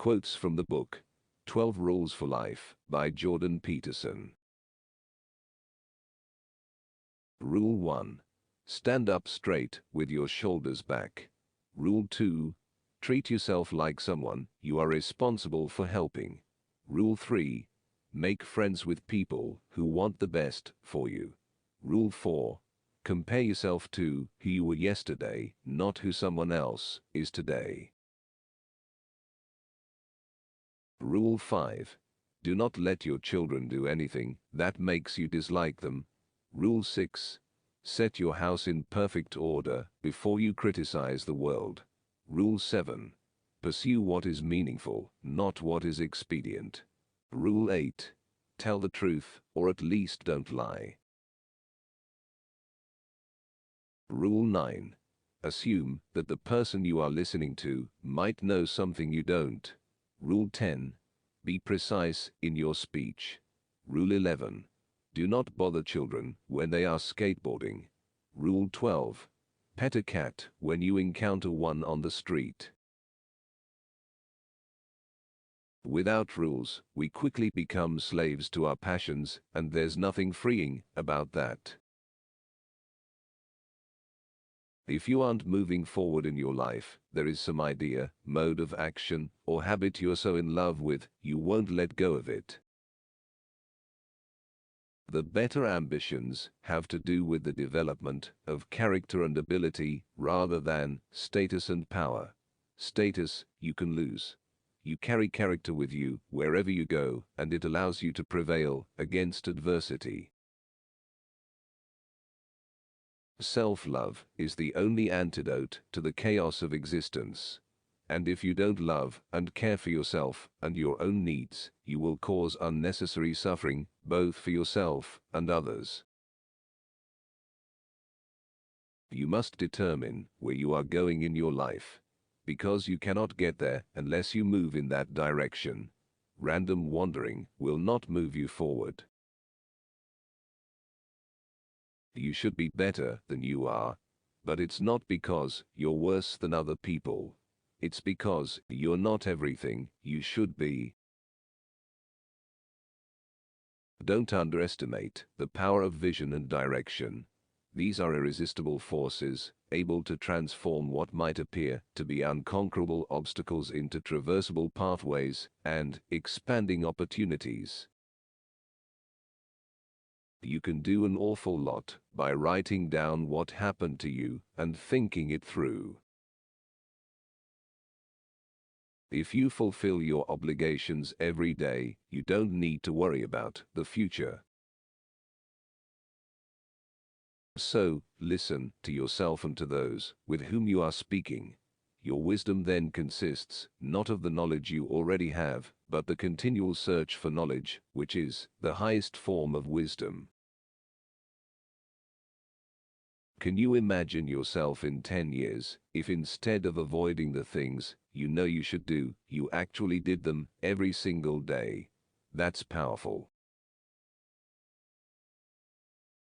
Quotes from the book, 12 Rules for Life, by Jordon Peterson. Rule 1. Stand up straight with your shoulders back. Rule 2. Treat yourself like someone you are responsible for helping. Rule 3. Make friends with people who want the best for you. Rule 4. Compare yourself to who you were yesterday, not who someone else is today. Rule 5. Do not let your children do anything that makes you dislike them. Rule 6. Set your house in perfect order before you criticize the world. Rule 7. Pursue what is meaningful, not what is expedient. Rule 8. Tell the truth, or at least don't lie. Rule 9. Assume that the person you are listening to might know something you don't. Rule 10. Be precise in your speech. Rule 11. Do not bother children when they are skateboarding. Rule 12. Pet a cat when you encounter one on the street. Without rules, we quickly become slaves to our passions, and there's nothing freeing about that. If you aren't moving forward in your life, there is some idea, mode of action, or habit you're so in love with, you won't let go of it. The better ambitions have to do with the development of character and ability rather than status and power. Status you can lose. You carry character with you wherever you go, and it allows you to prevail against adversity. Self-love is the only antidote to the chaos of existence. And if you don't love and care for yourself and your own needs, you will cause unnecessary suffering, both for yourself and others. You must determine where you are going in your life, because you cannot get there unless you move in that direction. Random wandering will not move you forward. You should be better than you are, but it's not because you're worse than other people. It's because you're not everything you should be. Don't underestimate the power of vision and direction. These are irresistible forces, able to transform what might appear to be unconquerable obstacles into traversable pathways and expanding opportunities. You can do an awful lot by writing down what happened to you and thinking it through. If you fulfill your obligations every day, you don't need to worry about the future. So, listen to yourself and to those with whom you are speaking. Your wisdom then consists not of the knowledge you already have, but the continual search for knowledge, which is the highest form of wisdom. Can you imagine yourself in 10 years, if instead of avoiding the things you know you should do, you actually did them every single day? That's powerful.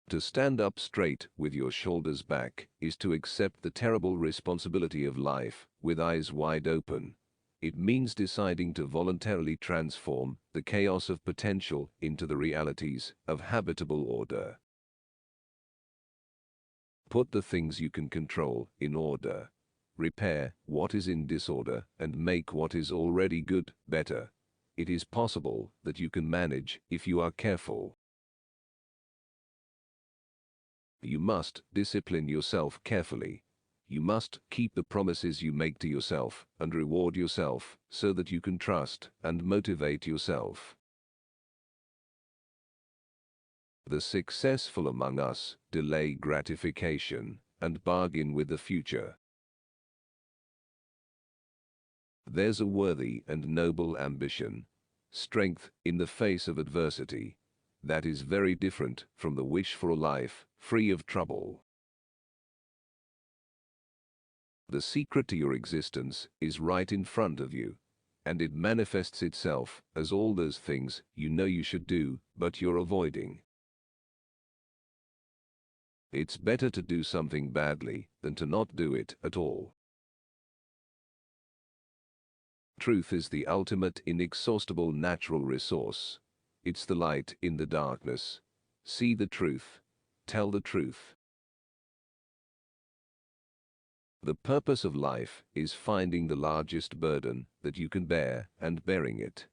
To stand up straight with your shoulders back is to accept the terrible responsibility of life with eyes wide open. It means deciding to voluntarily transform the chaos of potential into the realities of habitable order. Put the things you can control in order. Repair what is in disorder and make what is already good better. It is possible that you can manage if you are careful. You must discipline yourself carefully. You must keep the promises you make to yourself and reward yourself so that you can trust and motivate yourself. The successful among us delay gratification and bargain with the future. There's a worthy and noble ambition, strength in the face of adversity, that is very different from the wish for a life free of trouble. The secret to your existence is right in front of you, and it manifests itself as all those things you know you should do, but you're avoiding. It's better to do something badly than to not do it at all. Truth is the ultimate inexhaustible natural resource. It's the light in the darkness. See the truth. Tell the truth. The purpose of life is finding the largest burden that you can bear and bearing it.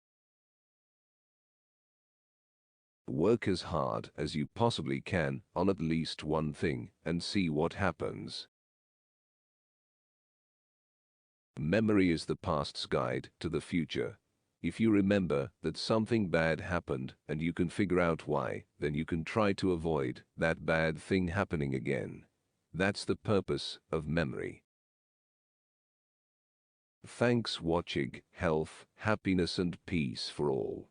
Work as hard as you possibly can on at least one thing and see what happens. Memory is the past's guide to the future. If you remember that something bad happened and you can figure out why, then you can try to avoid that bad thing happening again. That's the purpose of memory. Thanks watching. Health, happiness and peace for all.